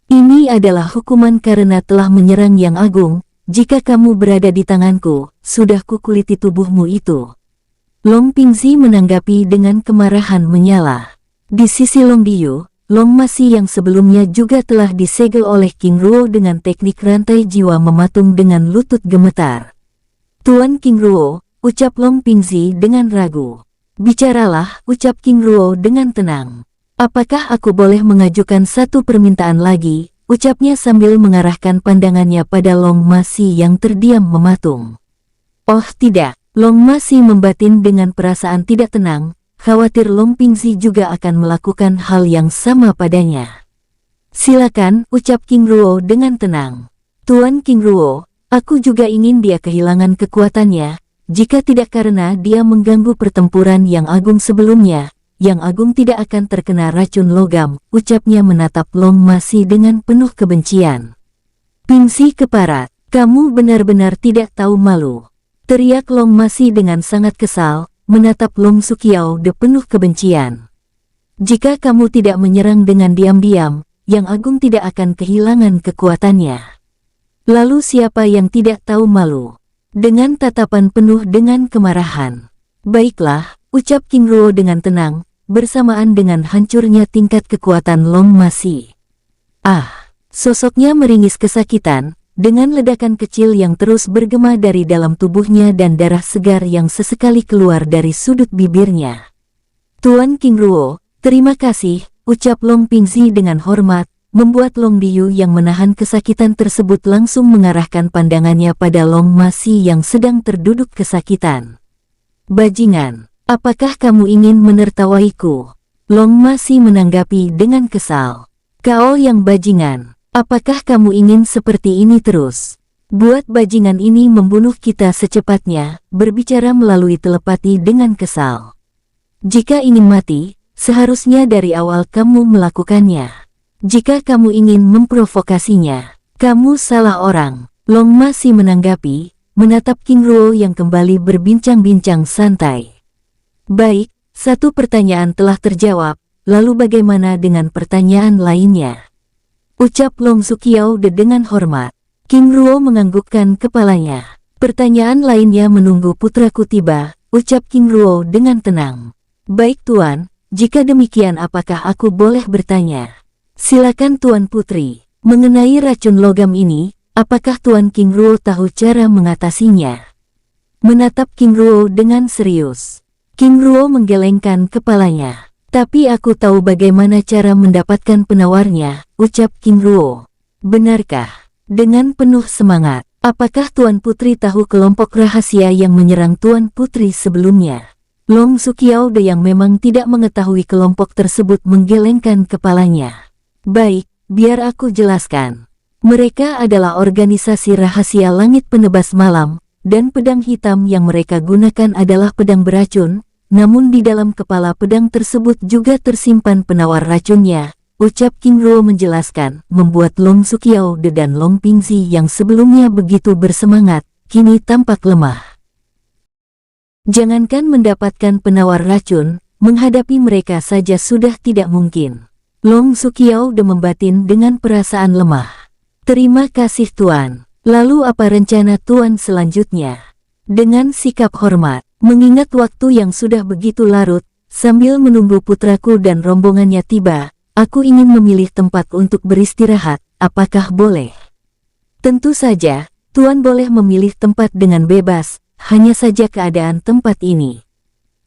Ini adalah hukuman karena telah menyerang Yang Agung. Jika kamu berada di tanganku, sudah kukuliti tubuhmu itu. Long Pingzi menanggapi dengan kemarahan menyala. Di sisi Long Biyu, Long Masi yang sebelumnya juga telah disegel oleh King Ruo dengan teknik rantai jiwa mematung dengan lutut gemetar. Tuan King Ruo, ucap Long Pingzi dengan ragu. Bicaralah, ucap King Ruo dengan tenang. Apakah aku boleh mengajukan satu permintaan lagi? Ucapnya sambil mengarahkan pandangannya pada Long Masi yang terdiam mematung. Oh tidak, Long Masi membatin dengan perasaan tidak tenang, khawatir Long Pingzi juga akan melakukan hal yang sama padanya. Silakan, ucap King Ruo dengan tenang. Tuan King Ruo, aku juga ingin dia kehilangan kekuatannya, jika tidak karena dia mengganggu pertempuran Yang Agung sebelumnya. Yang Agung tidak akan terkena racun logam, ucapnya menatap Long Masi dengan penuh kebencian. Pingzi keparat, kamu benar-benar tidak tahu malu, teriak Long Masi dengan sangat kesal, menatap Long Zuqiao De penuh kebencian. Jika kamu tidak menyerang dengan diam-diam, Yang Agung tidak akan kehilangan kekuatannya. Lalu siapa yang tidak tahu malu? dengan tatapan penuh dengan kemarahan. Baiklah, ucap King Ruo dengan tenang, bersamaan dengan hancurnya tingkat kekuatan Long Masi. Sosoknya meringis kesakitan, dengan ledakan kecil yang terus bergema dari dalam tubuhnya dan darah segar yang sesekali keluar dari sudut bibirnya. Tuan King Ruo, terima kasih, ucap Long Pingzi dengan hormat, membuat Long Diyu yang menahan kesakitan tersebut langsung mengarahkan pandangannya pada Long Masi yang sedang terduduk kesakitan. Bajingan, apakah kamu ingin menertawaiku? Long Masi menanggapi dengan kesal. Kau yang bajingan, apakah kamu ingin seperti ini terus? Buat bajingan ini membunuh kita secepatnya, berbicara melalui telepati dengan kesal. Jika ingin mati, seharusnya dari awal kamu melakukannya. Jika kamu ingin memprovokasinya, kamu salah orang. Long masih menanggapi, menatap King Ruo yang kembali berbincang-bincang santai. Baik, satu pertanyaan telah terjawab, lalu bagaimana dengan pertanyaan lainnya? Ucap Long Sukiao dengan hormat. King Ruo menganggukkan kepalanya. Pertanyaan lainnya menunggu putraku tiba, ucap King Ruo dengan tenang. Baik tuan, jika demikian apakah aku boleh bertanya? Silakan Tuan Putri, mengenai racun logam ini, apakah Tuan King Ruo tahu cara mengatasinya? Menatap King Ruo dengan serius. King Ruo menggelengkan kepalanya. Tapi aku tahu bagaimana cara mendapatkan penawarnya, ucap King Ruo. Benarkah? Dengan penuh semangat, apakah Tuan Putri tahu kelompok rahasia yang menyerang Tuan Putri sebelumnya? Long Sukiao yang memang tidak mengetahui kelompok tersebut menggelengkan kepalanya. Baik, biar aku jelaskan. Mereka adalah organisasi rahasia langit penebas malam, dan pedang hitam yang mereka gunakan adalah pedang beracun, namun di dalam kepala pedang tersebut juga tersimpan penawar racunnya, ucap King Ruo menjelaskan, membuat Long Sukiao dan Long Pingzi yang sebelumnya begitu bersemangat, kini tampak lemah. Jangankan mendapatkan penawar racun, menghadapi mereka saja sudah tidak mungkin. Long Sukiao membatin dengan perasaan lemah. Terima kasih Tuan. Lalu apa rencana Tuan selanjutnya? Dengan sikap hormat, mengingat waktu yang sudah begitu larut, sambil menunggu putraku dan rombongannya tiba, aku ingin memilih tempat untuk beristirahat, apakah boleh? Tentu saja, Tuan boleh memilih tempat dengan bebas, hanya saja keadaan tempat ini.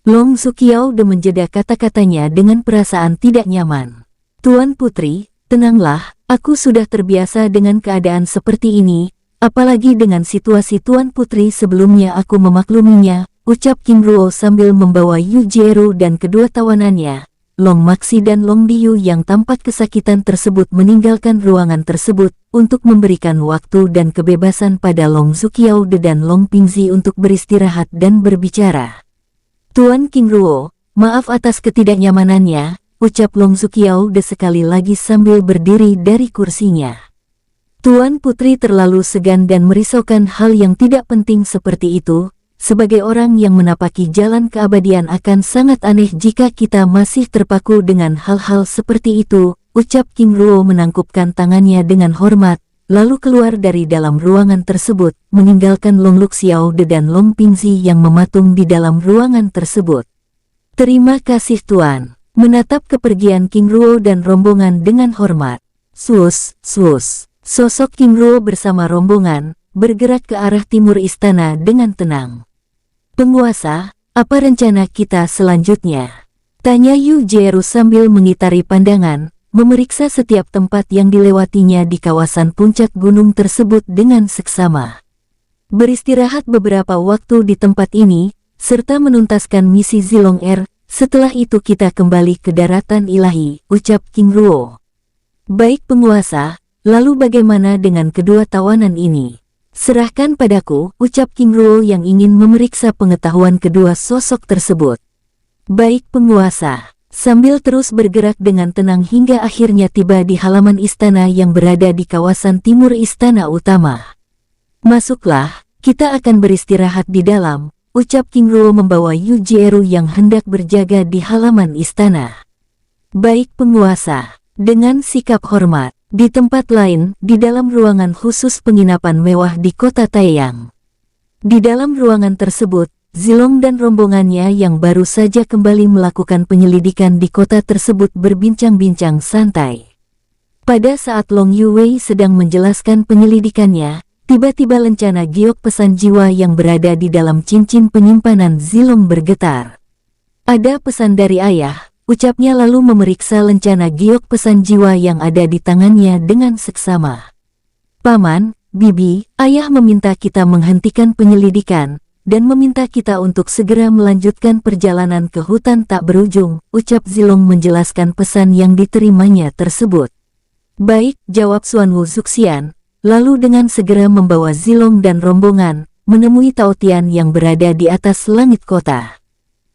Long Sukiao menjeda kata-katanya dengan perasaan tidak nyaman. Tuan Putri, tenanglah, aku sudah terbiasa dengan keadaan seperti ini, apalagi dengan situasi Tuan Putri sebelumnya aku memakluminya, ucap King Ruo sambil membawa Yu Jieru dan kedua tawanannya, Long Maxi dan Long Diyu yang tampak kesakitan tersebut meninggalkan ruangan tersebut, untuk memberikan waktu dan kebebasan pada Long Sukiao dan Long Pingzi untuk beristirahat dan berbicara. Tuan King Ruo, maaf atas ketidaknyamanannya, ucap Long Sukiao sekali lagi sambil berdiri dari kursinya. Tuan Putri terlalu segan dan merisaukan hal yang tidak penting seperti itu. Sebagai orang yang menapaki jalan keabadian akan sangat aneh jika kita masih terpaku dengan hal-hal seperti itu, ucap King Ruo menangkupkan tangannya dengan hormat, lalu keluar dari dalam ruangan tersebut, meninggalkan Long Luxiao dan Long Pingzi yang mematung di dalam ruangan tersebut. Terima kasih Tuan. Menatap kepergian King Ruo dan rombongan dengan hormat. Swus, swus. Sosok King Ruo bersama rombongan, bergerak ke arah timur istana dengan tenang. Penguasa, apa rencana kita selanjutnya? Tanya Yu Jieru sambil mengitari pandangan, memeriksa setiap tempat yang dilewatinya di kawasan puncak gunung tersebut dengan seksama. Beristirahat beberapa waktu di tempat ini, serta menuntaskan misi Zilong Er. Setelah itu kita kembali ke daratan ilahi, ucap King Ruo. Baik penguasa, lalu bagaimana dengan kedua tawanan ini? Serahkan padaku, ucap King Ruo yang ingin memeriksa pengetahuan kedua sosok tersebut. Baik penguasa, sambil terus bergerak dengan tenang hingga akhirnya tiba di halaman istana yang berada di kawasan timur istana utama. Masuklah, kita akan beristirahat di dalam, ucap King Ruo membawa Yu Jieru yang hendak berjaga di halaman istana. Baik penguasa, dengan sikap hormat, di tempat lain, di dalam ruangan khusus penginapan mewah di kota Taeyang. Di dalam ruangan tersebut, Zilong dan rombongannya yang baru saja kembali melakukan penyelidikan di kota tersebut berbincang-bincang santai. Pada saat Long Yuwei sedang menjelaskan penyelidikannya, tiba-tiba lencana giok pesan jiwa yang berada di dalam cincin penyimpanan Zilong bergetar. Ada pesan dari ayah, ucapnya lalu memeriksa lencana giok pesan jiwa yang ada di tangannya dengan seksama. Paman, Bibi, ayah meminta kita menghentikan penyelidikan, dan meminta kita untuk segera melanjutkan perjalanan ke hutan tak berujung, ucap Zilong menjelaskan pesan yang diterimanya tersebut. Baik, jawab Xuan Wu Zuxian, lalu dengan segera membawa Zilong dan rombongan, menemui Tao Tian yang berada di atas langit kota.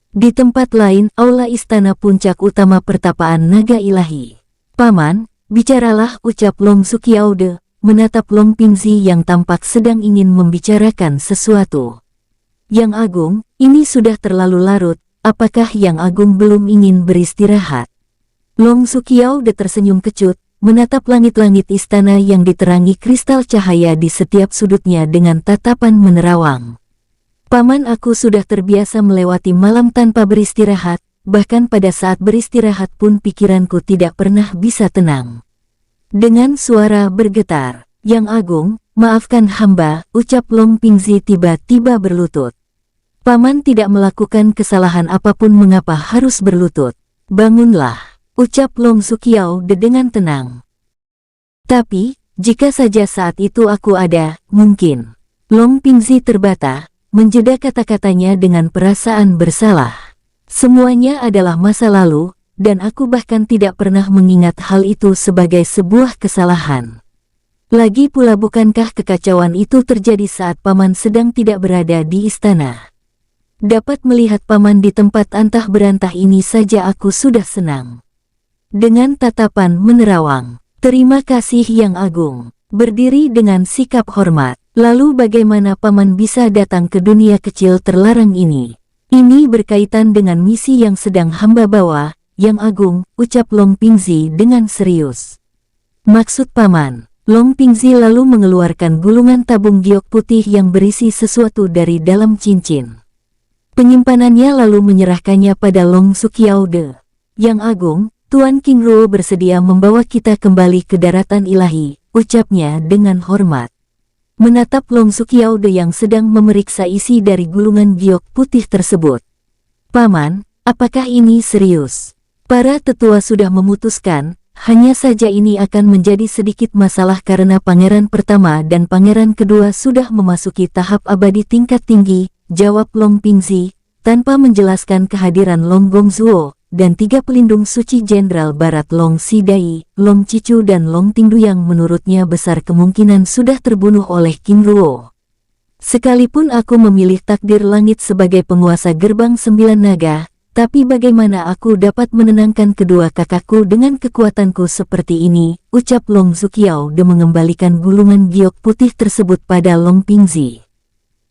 Di tempat lain, aula istana puncak utama pertapaan naga ilahi. Paman, bicaralah, ucap Long Sukiaude, menatap Long Pingzi yang tampak sedang ingin membicarakan sesuatu. Yang Agung, ini sudah terlalu larut, apakah Yang Agung belum ingin beristirahat? Long Sukiaude tersenyum kecut, menatap langit-langit istana yang diterangi kristal cahaya di setiap sudutnya dengan tatapan menerawang. Paman, aku sudah terbiasa melewati malam tanpa beristirahat, bahkan pada saat beristirahat pun pikiranku tidak pernah bisa tenang. Dengan suara bergetar, Yang Agung, maafkan hamba, ucap Long Pingzi tiba-tiba berlutut. Paman tidak melakukan kesalahan apapun, mengapa harus berlutut? Bangunlah, ucap Long Sukiaude dengan tenang. Tapi, jika saja saat itu aku ada, mungkin. Long Pingzi terbata, menjeda kata-katanya dengan perasaan bersalah. Semuanya adalah masa lalu, dan aku bahkan tidak pernah mengingat hal itu sebagai sebuah kesalahan. Lagi pula, bukankah kekacauan itu terjadi saat paman sedang tidak berada di istana? Dapat melihat paman di tempat antah berantah ini saja aku sudah senang. Dengan tatapan menerawang, terima kasih Yang Agung, berdiri dengan sikap hormat. Lalu bagaimana paman bisa datang ke dunia kecil terlarang ini? Ini berkaitan dengan misi yang sedang hamba bawa, Yang Agung, ucap Long Pingzi dengan serius. Maksud paman? Long Pingzi lalu mengeluarkan gulungan tabung giok putih yang berisi sesuatu dari dalam cincin. Penyimpanannya lalu menyerahkannya pada Long Sukiaude. Yang Agung, Tuan King Ruo bersedia membawa kita kembali ke daratan ilahi, ucapnya dengan hormat. Menatap Long Sukiaude yang sedang memeriksa isi dari gulungan giok putih tersebut. Paman, apakah ini serius? Para tetua sudah memutuskan, hanya saja ini akan menjadi sedikit masalah karena pangeran pertama dan pangeran kedua sudah memasuki tahap abadi tingkat tinggi, jawab Long Pingzi, tanpa menjelaskan kehadiran Long Gongzuo, dan 3 pelindung suci Jenderal Barat Long Sidai, Long Cicu dan Long Tingdu yang menurutnya besar kemungkinan sudah terbunuh oleh King Ruo. Sekalipun aku memilih takdir langit sebagai penguasa gerbang 9 naga, tapi bagaimana aku dapat menenangkan kedua kakakku dengan kekuatanku seperti ini, ucap Long Sukiaude mengembalikan gulungan giok putih tersebut pada Long Pingzi.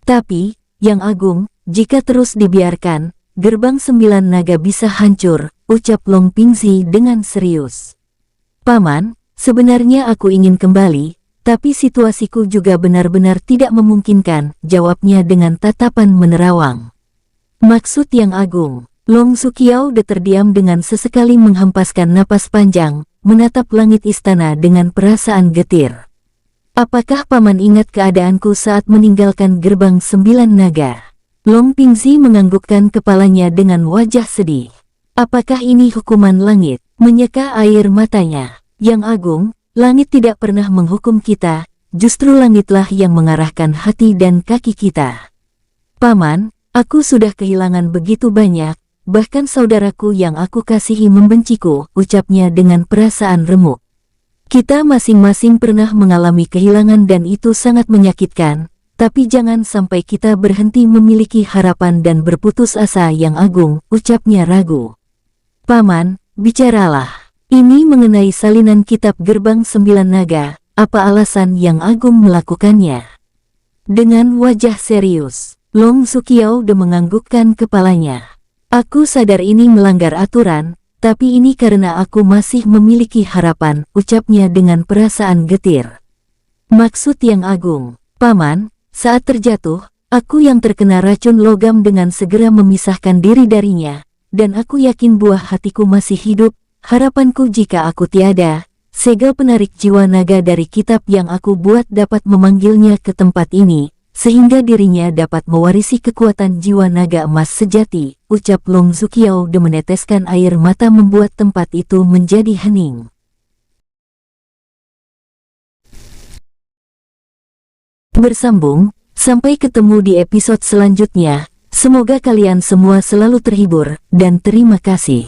Tapi, Yang Agung, jika terus dibiarkan, gerbang 9 naga bisa hancur, ucap Long Pingzi dengan serius. Paman, sebenarnya aku ingin kembali, tapi situasiku juga benar-benar tidak memungkinkan, jawabnya dengan tatapan menerawang. Maksud Yang Agung? Long Sukiaude terdiam dengan sesekali menghempaskan napas panjang, menatap langit istana dengan perasaan getir. Apakah paman ingat keadaanku saat meninggalkan gerbang 9 naga? Long Pingzi menganggukkan kepalanya dengan wajah sedih. Apakah ini hukuman langit? Menyeka air matanya. Yang Agung, langit tidak pernah menghukum kita, justru langitlah yang mengarahkan hati dan kaki kita. Paman, aku sudah kehilangan begitu banyak, bahkan saudaraku yang aku kasihi membenciku, ucapnya dengan perasaan remuk. Kita masing-masing pernah mengalami kehilangan dan itu sangat menyakitkan, tapi jangan sampai kita berhenti memiliki harapan dan berputus asa Yang Agung, ucapnya ragu. Paman, bicaralah. Ini mengenai salinan kitab gerbang 9 naga, apa alasan Yang Agung melakukannya? Dengan wajah serius, Long Sukiaude menganggukkan kepalanya. Aku sadar ini melanggar aturan, tapi ini karena aku masih memiliki harapan, ucapnya dengan perasaan getir. Maksud Yang Agung? Paman, saat terjatuh, Aku yang terkena racun logam dengan segera memisahkan diri darinya, dan aku yakin buah hatiku masih hidup. Harapanku jika aku tiada, segel penarik jiwa naga dari kitab yang aku buat dapat memanggilnya ke tempat ini, sehingga dirinya dapat mewarisi kekuatan jiwa naga emas sejati, ucap Long Zuqiao dan meneteskan air mata membuat tempat itu menjadi hening. Bersambung, sampai ketemu di episode selanjutnya. Semoga kalian semua selalu terhibur, dan terima kasih.